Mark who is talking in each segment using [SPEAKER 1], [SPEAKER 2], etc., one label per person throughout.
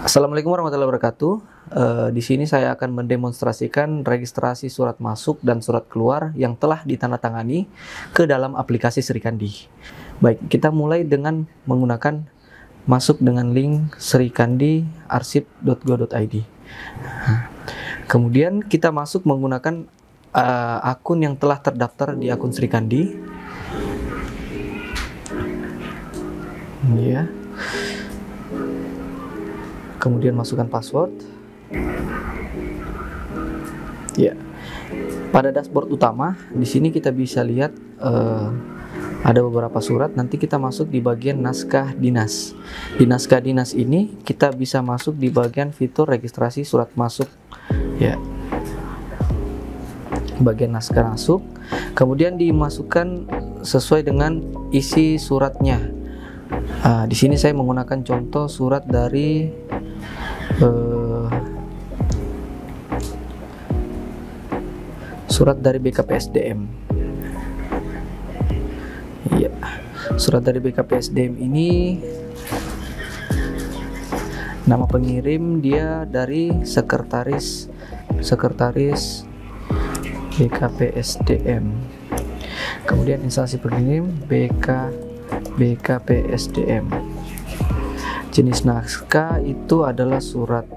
[SPEAKER 1] Assalamualaikum warahmatullahi wabarakatuh. Di sini saya akan mendemonstrasikan registrasi surat masuk dan surat keluar yang telah ditandatangani ke dalam aplikasi Srikandi. Baik, kita mulai dengan menggunakan masuk dengan link srikandi.arsip.go.id. Kemudian kita masuk menggunakan akun yang telah terdaftar di akun Srikandi. Ya. Kemudian masukkan password. Ya. Pada dashboard utama, di sini kita bisa lihat ada beberapa surat. Nanti kita masuk di bagian naskah dinas. Di naskah dinas ini kita bisa masuk di bagian fitur registrasi surat masuk. Ya. Bagian naskah masuk. Kemudian dimasukkan sesuai dengan isi suratnya. Di sini saya menggunakan contoh surat dari BKPSDM. Iya, surat dari BKPSDM ini nama pengirim dia dari sekretaris BKPSDM. Kemudian instansi pengirim BKPSDM. Jenis naskah itu adalah surat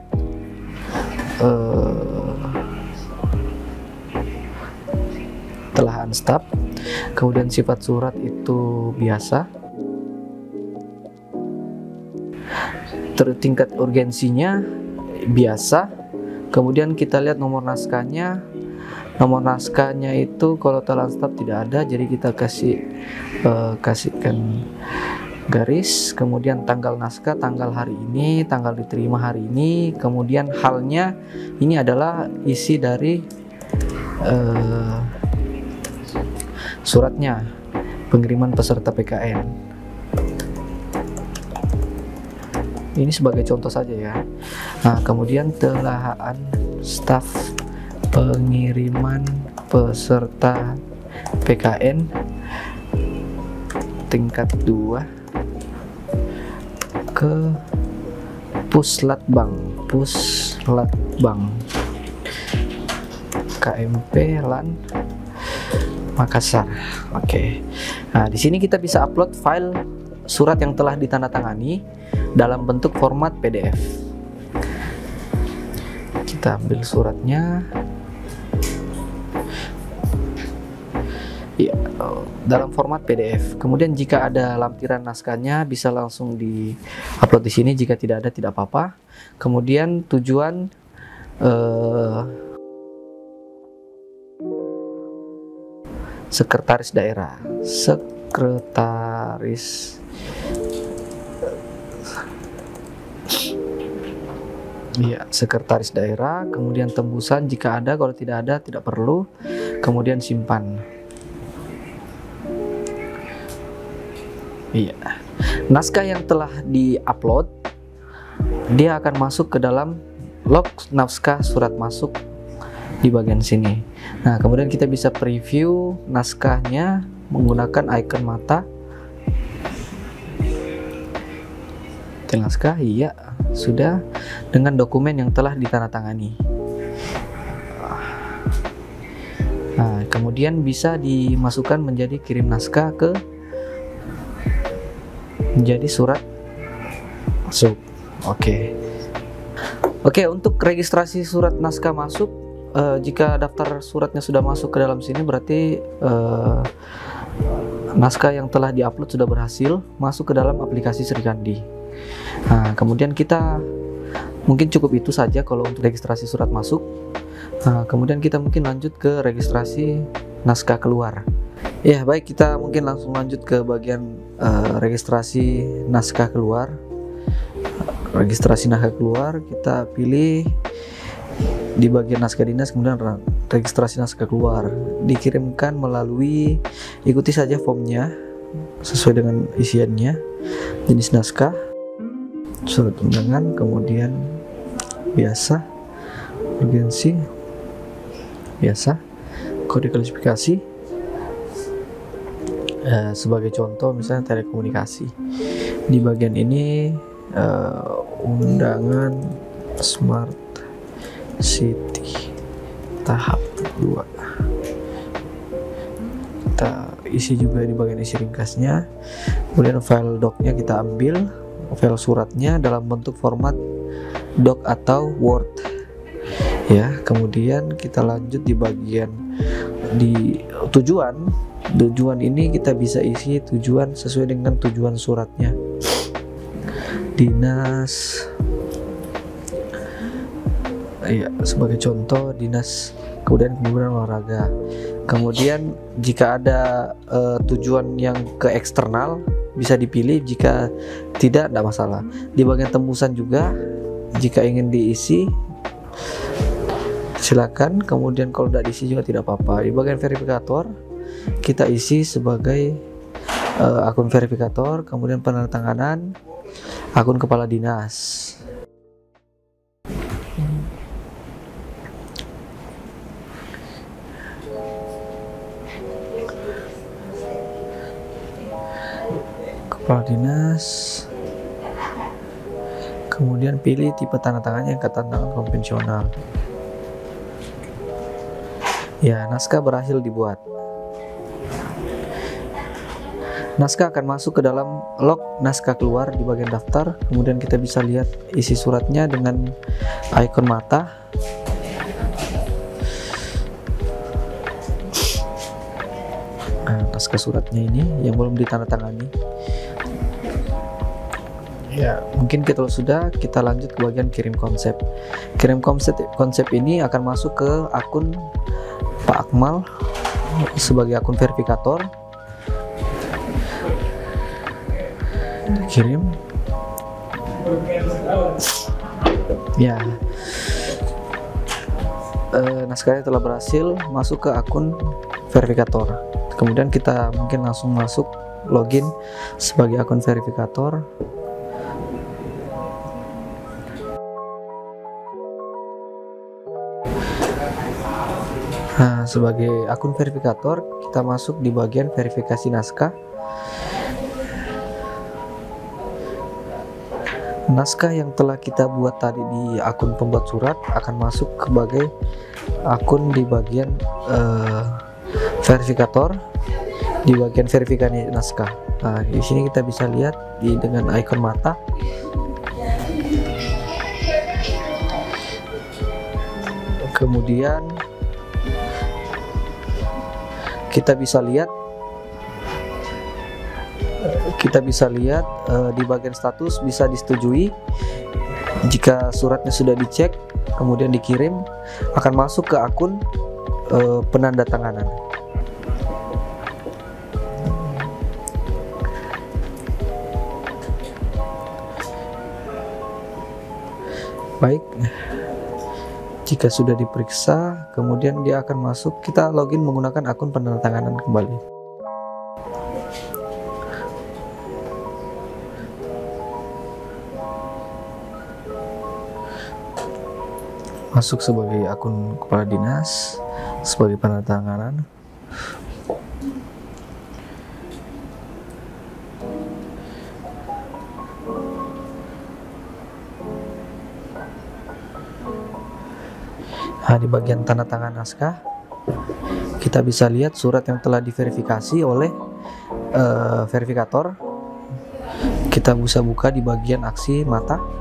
[SPEAKER 1] telah unstub. Kemudian sifat surat itu biasa. Tingkat urgensinya biasa. Kemudian kita lihat nomor naskahnya. Nomor naskahnya itu kalau telah unstub tidak ada, jadi kita kasihkan garis. Kemudian tanggal naskah, tanggal hari ini, tanggal diterima hari ini. Kemudian halnya ini adalah isi dari suratnya, pengiriman peserta PKN. Ini sebagai contoh saja ya. Nah, kemudian telahan staf pengiriman peserta PKN tingkat 2 ke Puslatbang KMP LAN Makassar. Oke. Nah, di sini kita bisa upload file surat yang telah ditandatangani dalam bentuk format PDF. Kita ambil suratnya. Ya, dalam format PDF. Kemudian jika ada lampiran naskahnya bisa langsung di-upload di sini. Jika tidak ada tidak apa-apa. Kemudian tujuan sekretaris daerah. Sekretaris daerah. Kemudian tembusan jika ada, kalau tidak ada tidak perlu. Kemudian simpan. Iya. Naskah yang telah di-upload dia akan masuk ke dalam log naskah surat masuk di bagian sini. Nah, kemudian kita bisa preview naskahnya menggunakan icon mata. Naskah, iya, sudah dengan dokumen yang telah ditandatangani. Nah, kemudian bisa dimasukkan menjadi kirim naskah menjadi surat masuk. Oke, untuk registrasi surat naskah masuk, jika daftar suratnya sudah masuk ke dalam sini berarti naskah yang telah diupload sudah berhasil masuk ke dalam aplikasi Srikandi. Nah, kemudian kita mungkin cukup itu saja kalau untuk registrasi surat masuk. Nah, kemudian kita mungkin lanjut ke registrasi naskah keluar. Ya, baik, kita mungkin langsung lanjut ke bagian registrasi naskah keluar. Registrasi naskah keluar, kita pilih di bagian naskah dinas, kemudian registrasi naskah keluar. Dikirimkan melalui, ikuti saja formnya sesuai dengan isiannya. Jenis naskah, surat undangan, kemudian biasa, urgensi, biasa, kode klasifikasi. Sebagai contoh misalnya telekomunikasi. Di bagian ini undangan Smart City tahap 2. Kita isi juga di bagian isi ringkasnya. Kemudian file docnya kita ambil, file suratnya dalam bentuk format doc atau Word ya. Kemudian kita lanjut di bagian di tujuan ini kita bisa isi tujuan sesuai dengan tujuan suratnya. Dinas ya, sebagai contoh dinas kemudian olahraga. Kemudian jika ada tujuan yang ke eksternal bisa dipilih, jika tidak masalah. Di bagian tembusan juga jika ingin diisi silakan, kemudian kalau tidak diisi juga tidak apa-apa. Di bagian verifikator kita isi sebagai akun verifikator, kemudian penandatanganan akun kepala dinas. Kepala dinas, kemudian pilih tipe tanda tangannya yang tanda tangan konvensional. Ya, naskah berhasil dibuat. Naskah akan masuk ke dalam log naskah keluar di bagian daftar. Kemudian kita bisa lihat isi suratnya dengan ikon mata. Nah, naskah suratnya ini yang belum ditandatangani. Ya, mungkin kalau sudah, kita lanjut ke bagian kirim konsep. Kirim konsep ini akan masuk ke akun Pak Akmal sebagai akun verifikator. Kirim. Ya. Naskahnya telah berhasil masuk ke akun verifikator. Kemudian kita mungkin langsung masuk login sebagai akun verifikator. Nah, sebagai akun verifikator kita masuk di bagian verifikasi naskah. Naskah yang telah kita buat tadi di akun pembuat surat akan masuk sebagai akun di bagian verifikator, di bagian verifikasi naskah. Nah, di sini kita bisa lihat dengan ikon mata. Kemudian kita bisa lihat di bagian status bisa disetujui. Jika suratnya sudah dicek kemudian dikirim, akan masuk ke akun penandatanganan. Baik, jika sudah diperiksa kemudian dia akan masuk, kita login menggunakan akun penandatanganan kembali. Masuk sebagai akun kepala dinas sebagai penandatanganan. Nah, di bagian tanda tangan naskah kita bisa lihat surat yang telah diverifikasi oleh verifikator. Kita bisa buka di bagian aksi mata.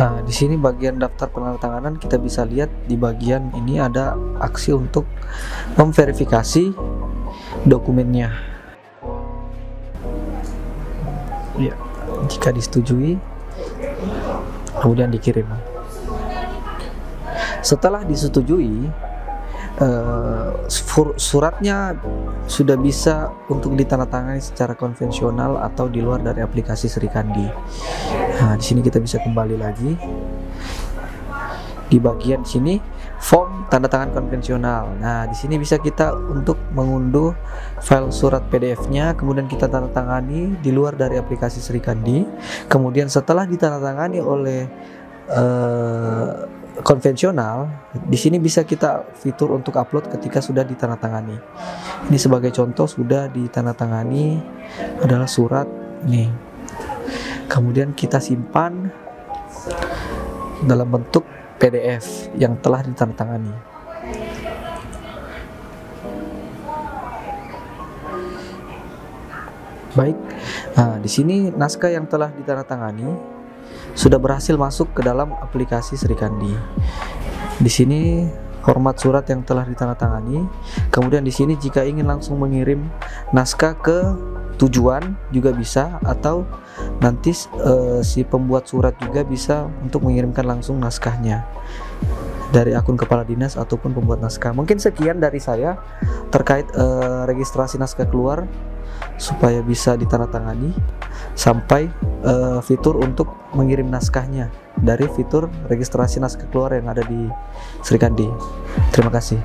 [SPEAKER 1] Nah, di sini bagian daftar penandatanganan kita bisa lihat di bagian ini ada aksi untuk memverifikasi dokumennya. Ya, jika disetujui, kemudian dikirim. Setelah disetujui, suratnya sudah bisa untuk ditandatangani secara konvensional atau di luar dari aplikasi Srikandi. Nah, di sini kita bisa kembali lagi. Di bagian sini form tanda tangan konvensional. Nah, di sini bisa kita untuk mengunduh file surat PDF-nya, kemudian kita tanda tangani di luar dari aplikasi Srikandi. Kemudian setelah ditandatangani oleh konvensional, di sini bisa kita fitur untuk upload ketika sudah ditandatangani. Ini sebagai contoh sudah ditandatangani adalah surat ini. Kemudian kita simpan dalam bentuk PDF yang telah ditandatangani. Baik, nah di sini naskah yang telah ditandatangani sudah berhasil masuk ke dalam aplikasi Srikandi. Di sini format surat yang telah ditandatangani. Kemudian di sini jika ingin langsung mengirim naskah ke tujuan juga bisa, atau nanti si pembuat surat juga bisa untuk mengirimkan langsung naskahnya dari akun kepala dinas ataupun pembuat naskah. Mungkin sekian dari saya terkait registrasi naskah keluar supaya bisa ditandatangani, sampai fitur untuk mengirim naskahnya dari fitur registrasi naskah keluar yang ada di Srikandi. Terima kasih.